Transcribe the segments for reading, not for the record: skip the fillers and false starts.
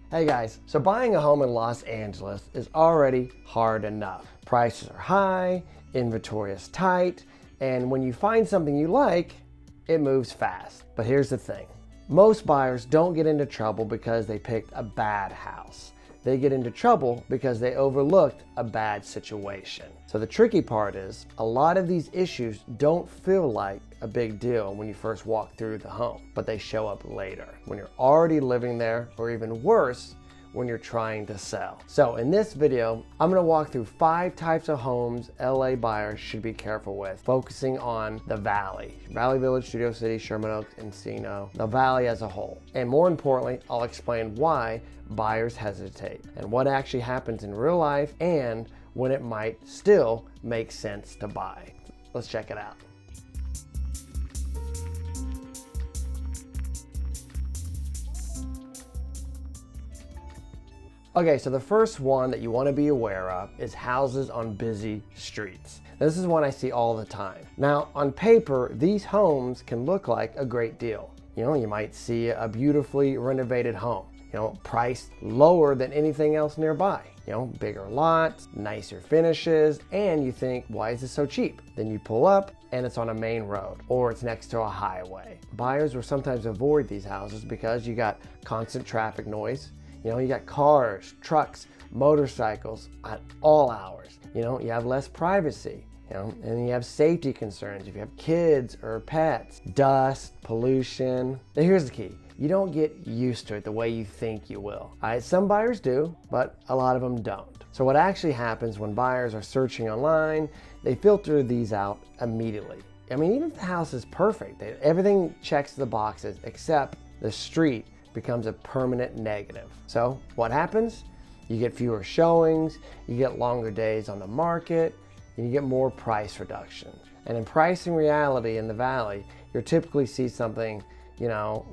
Hey guys, so buying a home in Los Angeles is already hard enough. Prices are high, inventory is tight, and when you find something you like, it moves fast. But here's the thing. Most buyers don't get into trouble because they picked a bad house. They get into trouble because they overlooked a bad situation. So the tricky part is, a lot of these issues don't feel like a big deal when you first walk through the home, but they show up later, when you're already living there, or even worse, when you're trying to sell. So in this video, I'm gonna walk through 5 types of homes LA buyers should be careful with, focusing on the Valley, Valley Village, Studio City, Sherman Oaks, Encino, the Valley as a whole. And more importantly, I'll explain why buyers hesitate and what actually happens in real life and when it might still make sense to buy. Let's check it out. Okay, so the first one that you want to be aware of is houses on busy streets. This is one I see all the time. Now, on paper, these homes can look like a great deal. You know, you might see a beautifully renovated home, priced lower than anything else nearby. Bigger lots, nicer finishes, and you think, why is this so cheap? Then you pull up and it's on a main road or it's next to a highway. Buyers will sometimes avoid these houses because you got constant traffic noise. You got cars, trucks, motorcycles at all hours. You have less privacy, and you have safety concerns if you have kids or pets, dust, pollution. Now here's the key. You don't get used to it the way you think you will. Some buyers do, but a lot of them don't. So what actually happens when buyers are searching online, they filter these out immediately. Even if the house is perfect, everything checks the boxes except the street becomes a permanent negative. So what happens? You get fewer showings, you get longer days on the market, and you get more price reduction. And in pricing reality in the Valley, you'll typically see something,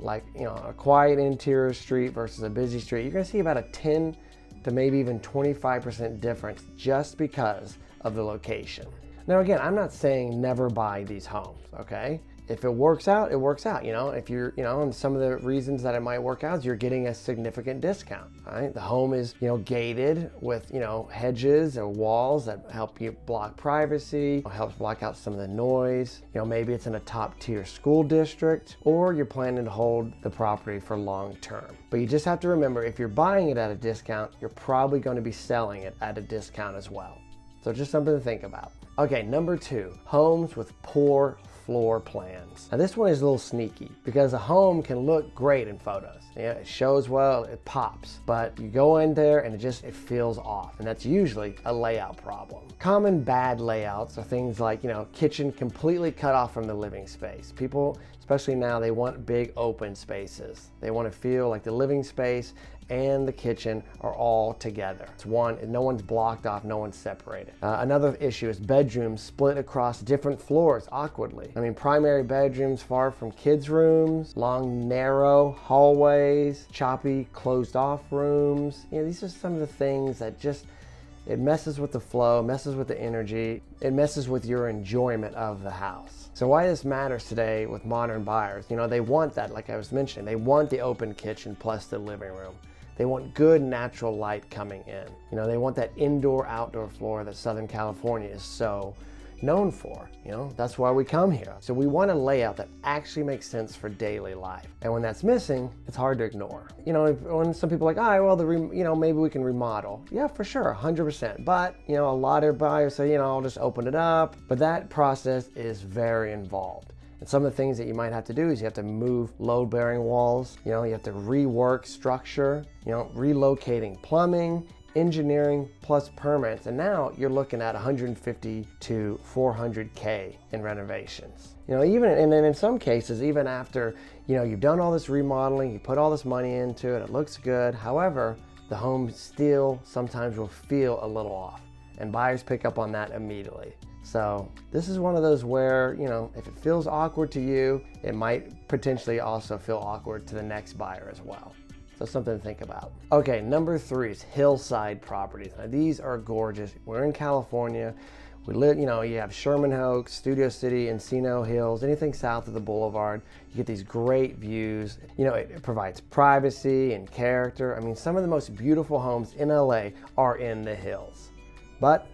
like a quiet interior street versus a busy street. You're gonna see about a 10 to maybe even 25% difference just because of the location. Now again, I'm not saying never buy these homes, okay? If it works out, it works out. If you're, and some of the reasons that it might work out is you're getting a significant discount, right? The home is, gated with, hedges or walls that help you block privacy, helps block out some of the noise. Maybe it's in a top tier school district, or you're planning to hold the property for long term. But you just have to remember, if you're buying it at a discount, you're probably going to be selling it at a discount as well. So just something to think about. Okay, number 2, homes with poor floor plans. Now this one is a little sneaky because a home can look great in photos. It shows well, it pops, but you go in there and it feels off, and that's usually a layout problem. Common bad layouts are things like, kitchen completely cut off from the living space. People, especially now, they want big open spaces. They want to feel like the living space and the kitchen are all together. It's one, no one's blocked off, no one's separated. Another issue is bedrooms split across different floors awkwardly. Primary bedrooms far from kids' rooms, long, narrow hallways, choppy, closed off rooms. These are some of the things that it messes with the flow, messes with the energy, it messes with your enjoyment of the house. So why this matters today with modern buyers, they want that, like I was mentioning, they want the open kitchen plus the living room. They want good natural light coming in. They want that indoor-outdoor floor that Southern California is so known for. That's why we come here. So we want a layout that actually makes sense for daily life. And when that's missing, it's hard to ignore. When some people are like, well, maybe we can remodel. Yeah, for sure, 100%. But, a lot of buyers say, I'll just open it up. But that process is very involved. And some of the things that you might have to do is you have to move load-bearing walls, you have to rework structure, relocating plumbing, engineering plus permits, and now you're looking at 150 to 400K in renovations. Even and then in some cases, even after you've done all this remodeling, you put all this money into it, it looks good. However, the home still sometimes will feel a little off, and buyers pick up on that immediately. So this is one of those where, if it feels awkward to you, it might potentially also feel awkward to the next buyer as well. So something to think about. Okay, number 3 is hillside properties. Now these are gorgeous. We're in California. We live, you know, you have Sherman Oaks, Studio City, Encino Hills, anything south of the boulevard. You get these great views. You know, it provides privacy and character. I mean, some of the most beautiful homes in LA are in the hills, but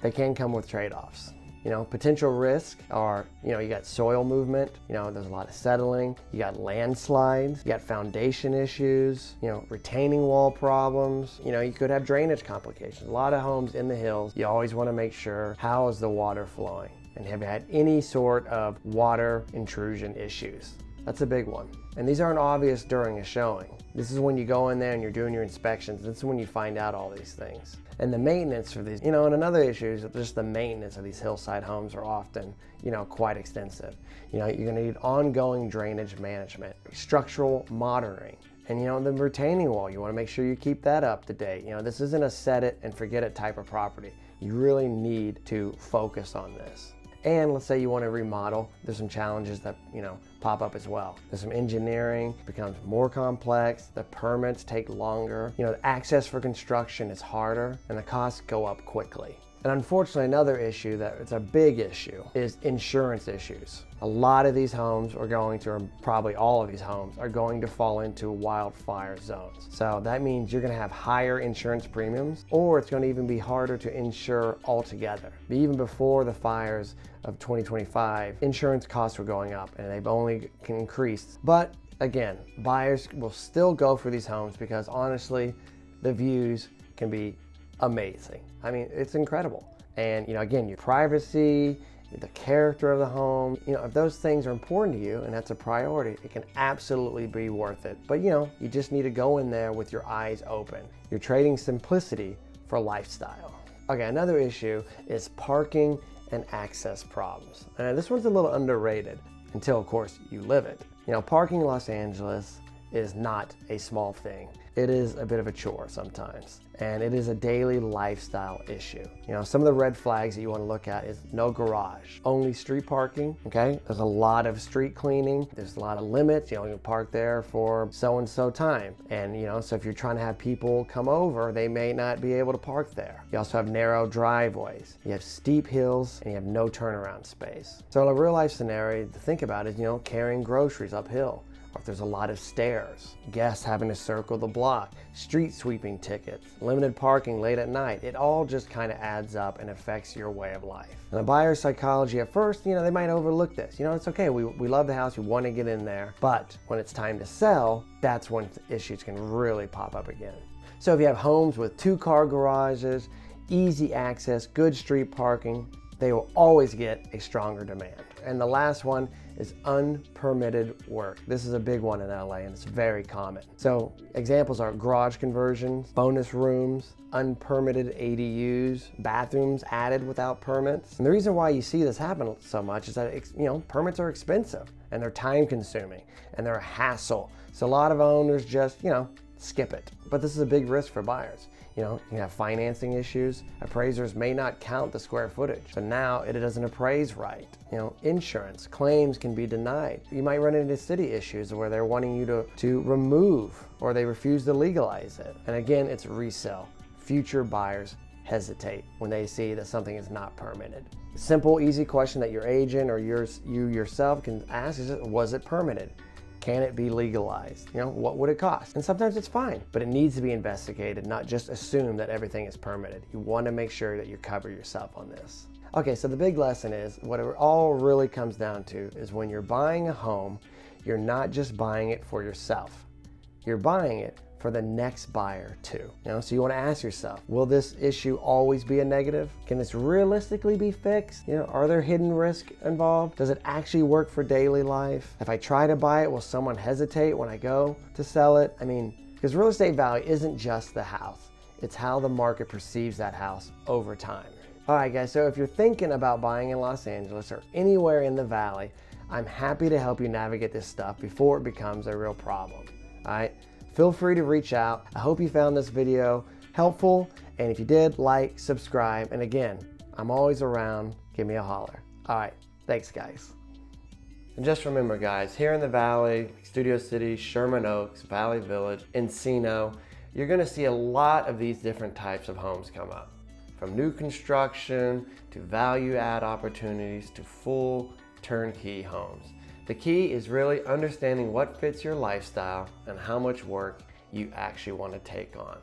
they can come with trade-offs. You know, potential risk are, you know, you got soil movement, you know, there's a lot of settling, you got landslides, you got foundation issues, you know, retaining wall problems, you know, you could have drainage complications. A lot of homes in the hills, you always want to make sure, how is the water flowing? And have you had any sort of water intrusion issues? That's a big one. And these aren't obvious during a showing. This is when you go in there and you're doing your inspections. This is when you find out all these things. And the maintenance for these, you know, and another issue is just the maintenance of these hillside homes are often, you know, quite extensive. You know, you're gonna need ongoing drainage management, structural monitoring, and you know, the retaining wall, you wanna make sure you keep that up to date. You know, this isn't a set it and forget it type of property. You really need to focus on this. And let's say you want to remodel, there's some challenges that, you know, pop up as well. There's some engineering, becomes more complex, the permits take longer, you know, the access for construction is harder, and the costs go up quickly. And unfortunately, another issue that it's a big issue is insurance issues. A lot of these homes are going to, or probably all of these homes, are going to fall into wildfire zones. So that means you're gonna have higher insurance premiums, or it's gonna even be harder to insure altogether. But even before the fires of 2025, insurance costs were going up and they've only increased. But again, buyers will still go for these homes because honestly, the views can be amazing. I mean, it's incredible. And you know, again, your privacy, the character of the home, you know, if those things are important to you and that's a priority, it can absolutely be worth it. But you know, you just need to go in there with your eyes open. You're trading simplicity for lifestyle. Okay, another issue is parking and access problems. And this one's a little underrated until, of course, you live it. You know, parking in Los Angeles is not a small thing. It is a bit of a chore sometimes, and it is a daily lifestyle issue. You know, some of the red flags that you want to look at is no garage, only street parking, okay? There's a lot of street cleaning. There's a lot of limits. You know, you can park there for so-and-so time. And, you know, so if you're trying to have people come over, they may not be able to park there. You also have narrow driveways. You have steep hills, and you have no turnaround space. So a real life scenario to think about is, you know, carrying groceries uphill. Or if there's a lot of stairs, guests having to circle the block, street sweeping tickets, limited parking late at night, it all just kind of adds up and affects your way of life. And the buyer's psychology at first, you know, they might overlook this. You know, it's okay, we love the house, we want to get in there, but when it's time to sell, that's when issues can really pop up again. So if you have homes with 2-car garages, easy access, good street parking, they will always get a stronger demand. And the last one is unpermitted work. This is a big one in LA and it's very common. So examples are garage conversions, bonus rooms, unpermitted ADUs, bathrooms added without permits. And the reason why you see this happen so much is that, you know, permits are expensive and they're time consuming and they're a hassle. So a lot of owners just, you know, skip it. But this is a big risk for buyers. You know, you have financing issues. Appraisers may not count the square footage. So now it doesn't appraise right. You know, insurance, claims can be denied. You might run into city issues where they're wanting you to remove or they refuse to legalize it. And again, it's resale. Future buyers hesitate when they see that something is not permitted. Simple, easy question that your agent or you yourself can ask is, was it permitted? Can it be legalized? You know, what would it cost? And sometimes it's fine, but it needs to be investigated, not just assume that everything is permitted. You want to make sure that you cover yourself on this. Okay, so the big lesson is, what it all really comes down to is when you're buying a home, you're not just buying it for yourself. You're buying it for the next buyer too. You know, so you want to ask yourself, will this issue always be a negative? Can this realistically be fixed? You know, are there hidden risks involved? Does it actually work for daily life? If I try to buy it, will someone hesitate when I go to sell it? I mean, because real estate value isn't just the house. It's how the market perceives that house over time. All right, guys, so if you're thinking about buying in Los Angeles or anywhere in the Valley, I'm happy to help you navigate this stuff before it becomes a real problem, all right? Feel free to reach out. I hope you found this video helpful, and if you did, like, subscribe, and again, I'm always around. Give me a holler. All right, thanks, guys. And just remember, guys, here in the Valley, Studio City, Sherman Oaks, Valley Village, Encino, you're gonna see a lot of these different types of homes come up. from new construction to value add opportunities to full turnkey homes. The key is really understanding what fits your lifestyle and how much work you actually want to take on.